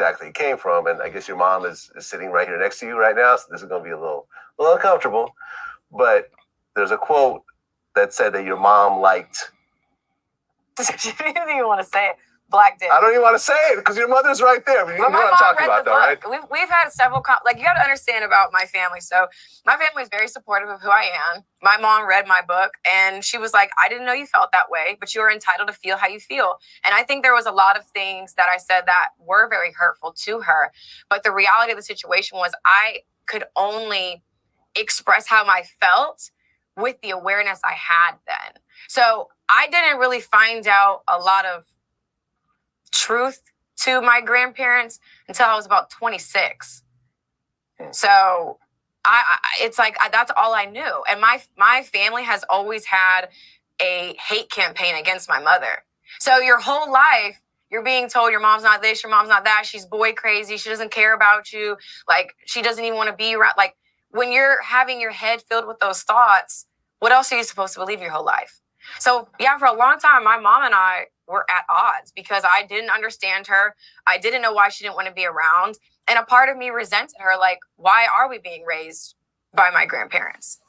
exactly came from. And I guess your mom is sitting right here next to you right now. So this is going to be a little uncomfortable. But there's a quote that said that your mom liked. You didn't even want to say it. Black dick. I don't even want to say it because your mother's right there. You know what I'm talking about, though, right? We've had several, you got to understand about my family. So my family is very supportive of who I am. My mom read my book and she was like, I didn't know you felt that way, but you are entitled to feel how you feel. And I think there was a lot of things that I said that were very hurtful to her. But the reality of the situation was I could only express how I felt with the awareness I had then. So I didn't really find out a lot of truth to my grandparents until I was about 26. So it's like that's all I knew. And my family has always had a hate campaign against my mother. So your whole life, you're being told your mom's not this, your mom's not that, she's boy crazy, she doesn't care about you, like she doesn't even want to be around. Like when you're having your head filled with those thoughts, what else are you supposed to believe your whole life? So yeah, for a long time, my mom and I were at odds because I didn't understand her. I didn't know why she didn't want to be around. And a part of me resented her. Like, why are we being raised by my grandparents?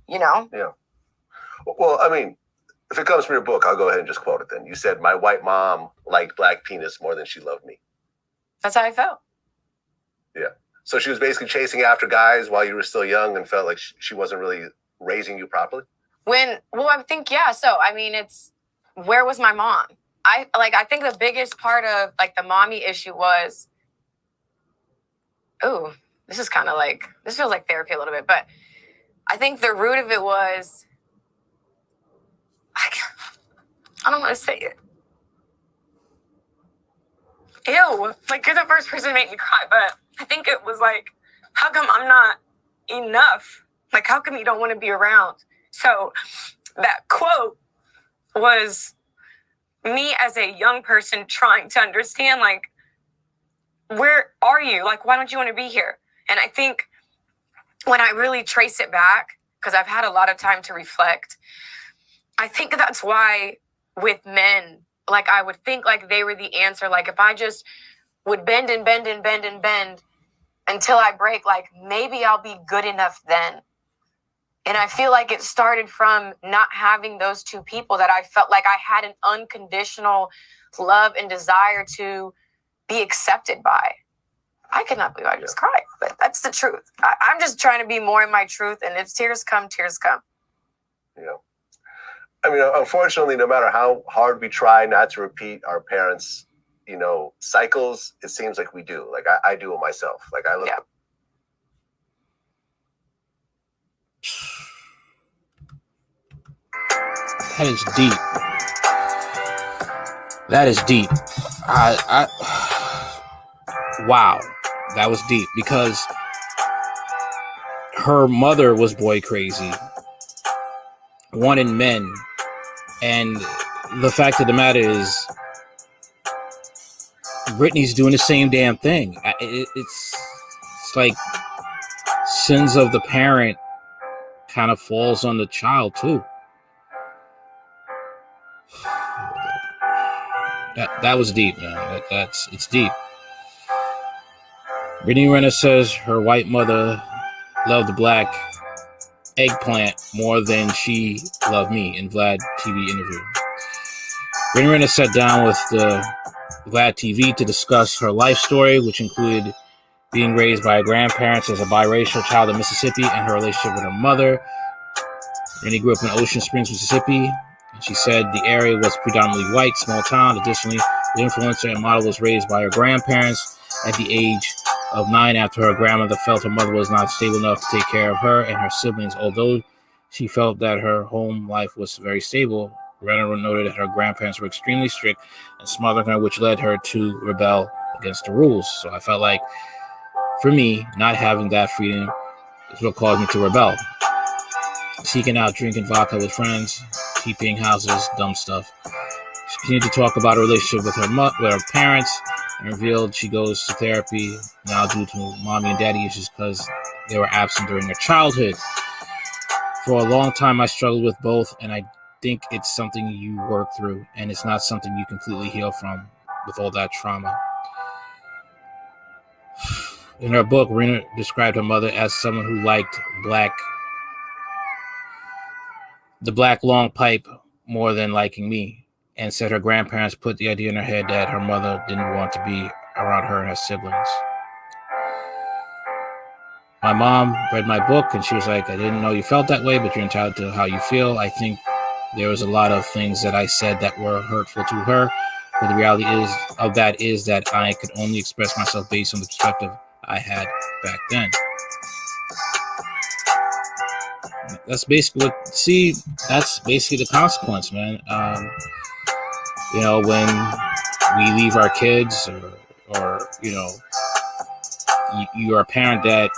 You know? Yeah. Well, I mean, if it comes from your book, I'll go ahead and just quote it then. You said, my white mom liked black penis more than she loved me. That's how I felt. Yeah. So she was basically chasing after guys while you were still young and felt like she wasn't really raising you properly? I think, yeah. So, I mean, where was my mom? I think the biggest part of like the mommy issue was, this feels like therapy a little bit, but I think the root of it was, I don't want to say it. Ew, like you're the first person to make me cry, but I think it was like, how come I'm not enough? Like, how come you don't want to be around? So that quote was me as a young person trying to understand, like, where are you? Like, why don't you want to be here? And I think when I really trace it back, because I've had a lot of time to reflect, I think that's why with men, like, I would think like they were the answer. Like, if I just would bend and bend and bend and bend until I break, like, maybe I'll be good enough then. And I feel like it started from not having those two people that I felt like I had an unconditional love and desire to be accepted by. I could not believe I just cried, but that's the truth. I'm just trying to be more in my truth. And if tears come, tears come. Yeah. I mean, unfortunately, no matter how hard we try not to repeat our parents', cycles, it seems like we do. Like I do it myself. Like I look. Yeah. That is deep. That is deep. Wow, that was deep because her mother was boy crazy, wanted men, and the fact of the matter is, Brittaney's doing the same damn thing. It's like sins of the parent kind of falls on the child too. That was deep, man. It's deep. Brittanny Renner says her white mother loved the black eggplant more than she loved me in Vlad TV interview. Brittanny Renner sat down with the Vlad TV to discuss her life story, which included being raised by her grandparents as a biracial child in Mississippi and her relationship with her mother. Brittanny grew up in Ocean Springs, Mississippi. She said the area was predominantly white, small town. Additionally, the influencer and model was raised by her grandparents at the age of 9 after her grandmother felt her mother was not stable enough to take care of her and her siblings. Although she felt that her home life was very stable, Renner noted that her grandparents were extremely strict and smothering her, which led her to rebel against the rules. So I felt like, for me, not having that freedom is what caused me to rebel. Seeking out drinking vodka with friends, keeping houses, dumb stuff. She continued to talk about her relationship with her parents and revealed she goes to therapy now due to mommy and daddy issues because they were absent during her childhood. For a long time, I struggled with both, and I think it's something you work through, and it's not something you completely heal from with all that trauma. In her book, Renner described her mother as someone who liked the black long pipe more than liking me, and said her grandparents put the idea in her head that her mother didn't want to be around her and her siblings. My mom read my book and she was like, I didn't know you felt that way, but you're entitled to how you feel. I think there was a lot of things that I said that were hurtful to her, but the reality is that I could only express myself based on the perspective I had back then. That's basically that's basically the consequence, man. When we leave our kids or you're a parent that,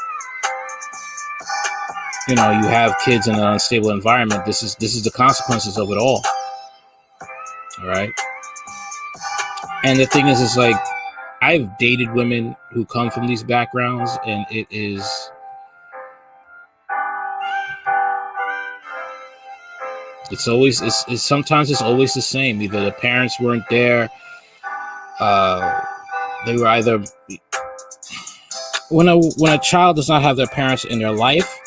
you have kids in an unstable environment. This is the consequences of it all. All right. And the thing is like, I've dated women who come from these backgrounds, and sometimes it's always the same. Either the parents weren't there. They were either, when a child does not have their parents in their life,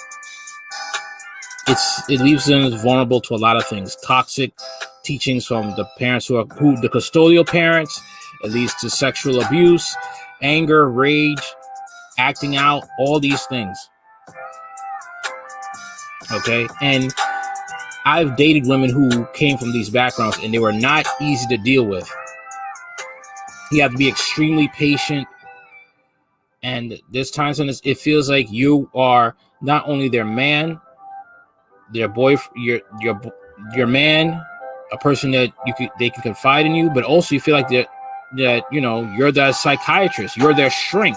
it leaves them vulnerable to a lot of things. Toxic teachings from the parents who the custodial parents. It leads to sexual abuse, anger, rage, acting out, all these things. Okay, and I've dated women who came from these backgrounds, and they were not easy to deal with. You have to be extremely patient, and there's times when it feels like you are not only their man, their boyfriend, your man, a person that they can confide in you, but also you feel like that you're their psychiatrist, you're their shrink.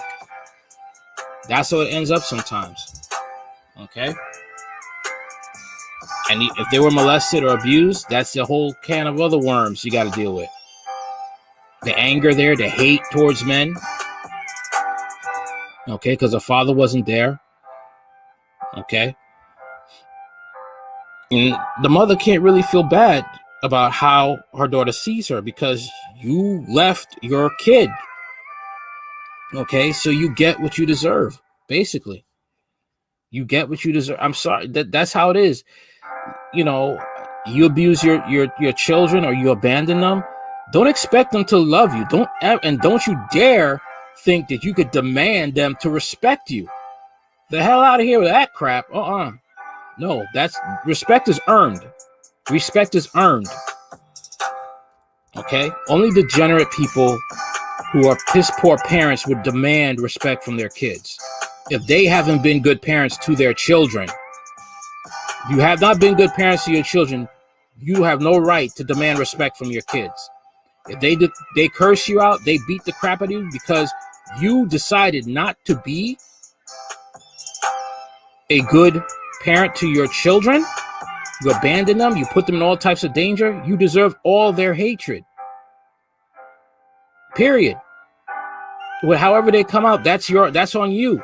That's how it ends up sometimes. Okay. And if they were molested or abused, that's a whole can of other worms you got to deal with. The anger there, the hate towards men. Okay, because the father wasn't there. Okay. And the mother can't really feel bad about how her daughter sees her because you left your kid. Okay, so you get what you deserve, basically. You get what you deserve. I'm sorry, that's how it is. You abuse your children or you abandon them. Don't expect them to love you. Don't you dare think that you could demand them to respect you. The hell out of here with that crap. No, respect is earned. Respect is earned. Okay? Only degenerate people who are piss poor parents would demand respect from their kids. If they haven't been good parents to their children, you have not been good parents to your children, you have no right to demand respect from your kids. If they curse you out, they beat the crap out of you because you decided not to be a good parent to your children, you abandon them, you put them in all types of danger, you deserve all their hatred. Period. However they come out, that's on you.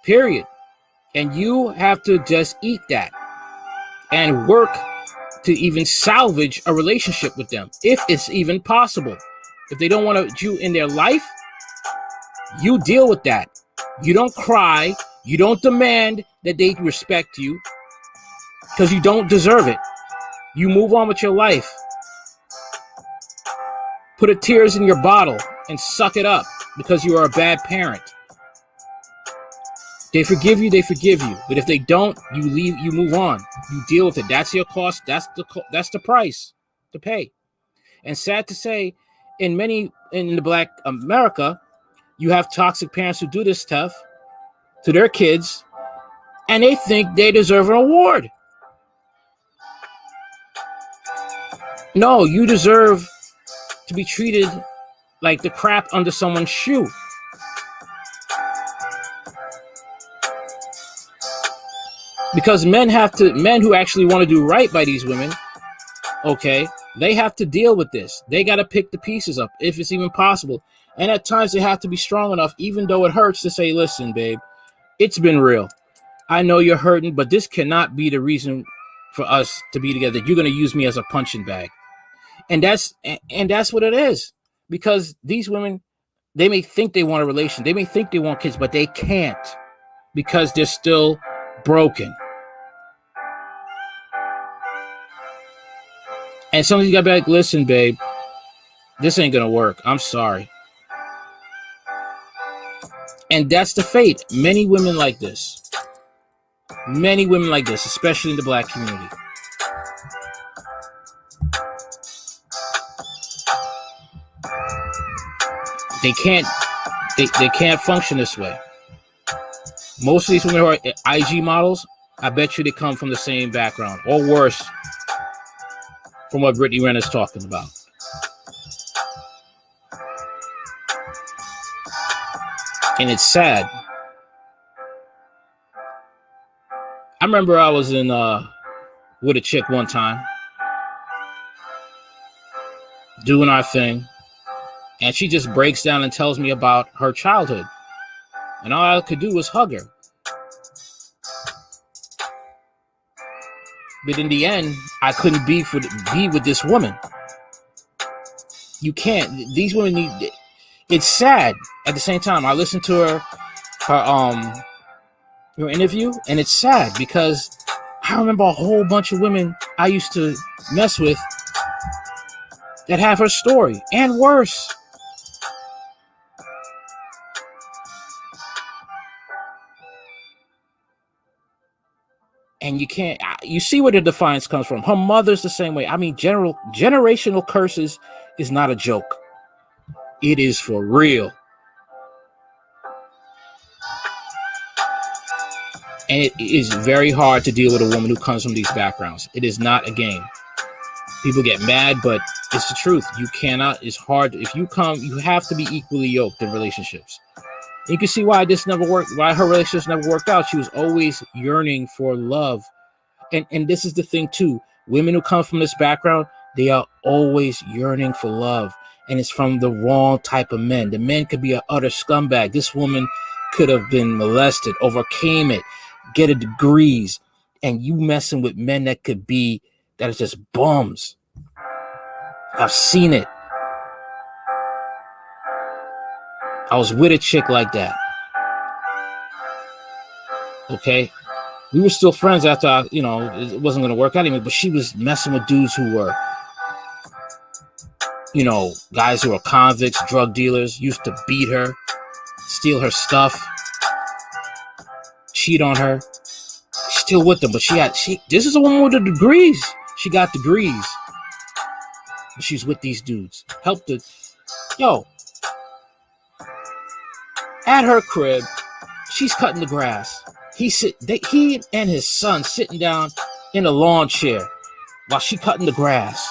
Period. And you have to just eat that and work to even salvage a relationship with them, if it's even possible. If they don't want you in their life, you deal with that. You don't cry. You don't demand that they respect you because you don't deserve it. You move on with your life. Put the tears in your bottle and suck it up because you are a bad parent. They forgive you. But if they don't, you leave, you move on. You deal with it. That's your cost. That's the price to pay. And sad to say, in the Black America, you have toxic parents who do this stuff to their kids, and they think they deserve an award. No, you deserve to be treated like the crap under someone's shoe. Because men who actually want to do right by these women, okay, they have to deal with this. They got to pick the pieces up if it's even possible. And at times they have to be strong enough, even though it hurts, to say, listen, babe, it's been real. I know you're hurting, but this cannot be the reason for us to be together. You're going to use me as a punching bag. And that's what it is. Because these women, They may think they want a relation. They may think they want kids, but they can't because they're still broken. And some of you got to be like, listen, babe, this ain't going to work. I'm sorry. And that's the fate. Many women like this. Many women like this, especially in the black community. They can't function this way. Most of these women who are IG models, I bet you they come from the same background, or worse, from what Brittanny Renner is talking about. And it's sad. I remember I was in with a chick one time, doing our thing, and she just breaks down and tells me about her childhood. And all I could do was hug her. But in the end, I couldn't be with this woman. You can't. These women need. It's sad. At the same time, I listened to her interview, and it's sad because I remember a whole bunch of women I used to mess with that have her story and worse. And you see where the defiance comes from. Her mother's the same way. I mean, generational curses is not a joke. It is for real. And it is very hard to deal with a woman who comes from these backgrounds. It is not a game. People get mad, but it's the truth. You cannot, it's hard. If you come, you have to be equally yoked in relationships. You can see why this never worked, why her relationships never worked out. She was always yearning for love. And this is the thing too. Women who come from this background, they are always yearning for love. And it's from the wrong type of men. The men could be an utter scumbag. This woman could have been molested, overcame it, get a degrees. And you messing with men that are just bums. I've seen it. I was with a chick like that. Okay. We were still friends after it wasn't going to work out anymore, but she was messing with dudes who were, guys who are convicts, drug dealers, used to beat her, steal her stuff, cheat on her. Still with them, but this is a woman with the degrees. She got degrees. She's with these dudes. At her crib, she's cutting the grass. He and his son sitting down in a lawn chair while she cutting the grass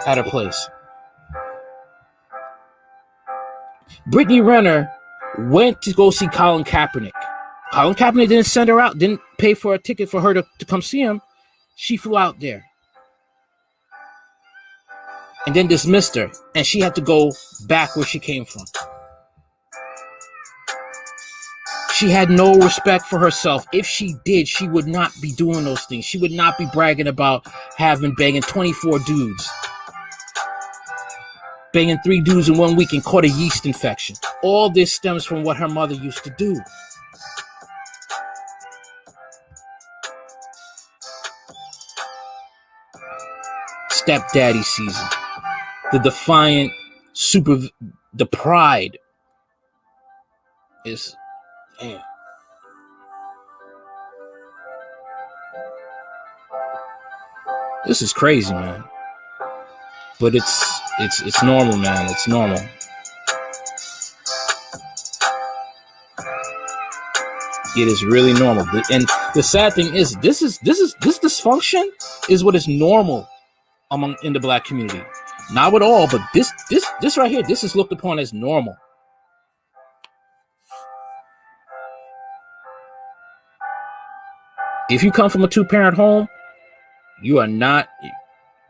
at her place. Brittanny Renner went to go see Colin Kaepernick. Colin Kaepernick didn't send her out, didn't pay for a ticket for her to come see him. She flew out there and then dismissed her, and she had to go back where she came from. She had no respect for herself. If she did, she would not be doing those things. She would not be bragging about banging 24 dudes. Banging 3 dudes in 1 week and caught a yeast infection. All this stems from what her mother used to do. Stepdaddy season. The defiant, the pride is, man. This is crazy, man. But it's normal, man. It's normal. It is really normal. And the sad thing is, this dysfunction is what is normal in the black community. Not with all, but this right here, this is looked upon as normal. If you come from a 2-parent home, you're not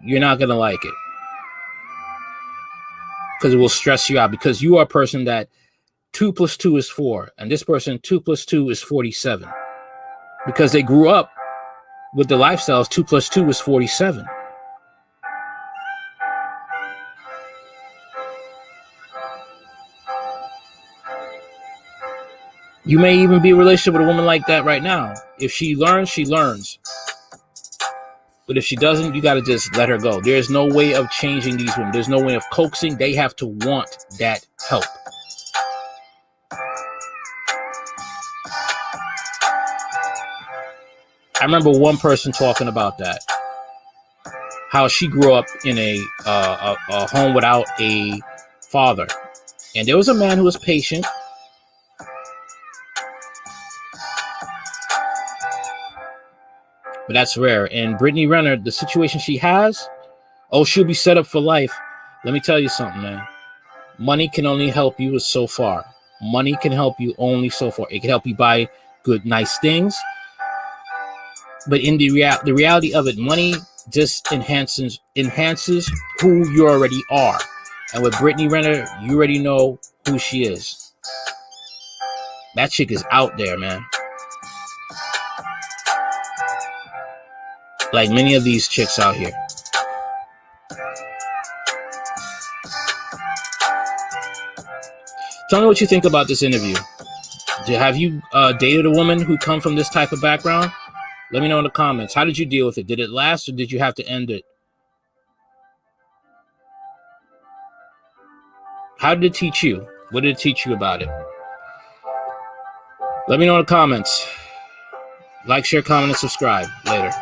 gonna like it. Because it will stress you out, because you are a person that 2 + 2 is 4, and this person 2 + 2 is 47. Because they grew up with the lifestyles 2 + 2 is 47. You may even be in a relationship with a woman like that right now. If she learns, she learns. But if she doesn't, you got to just let her go. There's no way of changing these women. There's no way of coaxing. They have to want that help. I remember one person talking about that. How she grew up in a home without a father. And there was a man who was patient. But that's rare. And Brittanny Renner, the situation she has, she'll be set up for life. Let me tell you something, man. Money can only help you so far. Money can help you only so far. It can help you buy good, nice things. But in the reality of it, money just enhances who you already are. And with Brittanny Renner, you already know who she is. That chick is out there, man. Like many of these chicks out here. Tell me what you think about this interview. Have you dated a woman who come from this type of background? Let me know in the comments. How did you deal with it? Did it last or did you have to end it? How did it teach you? What did it teach you about it? Let me know in the comments. Like, share, comment, and subscribe. Later.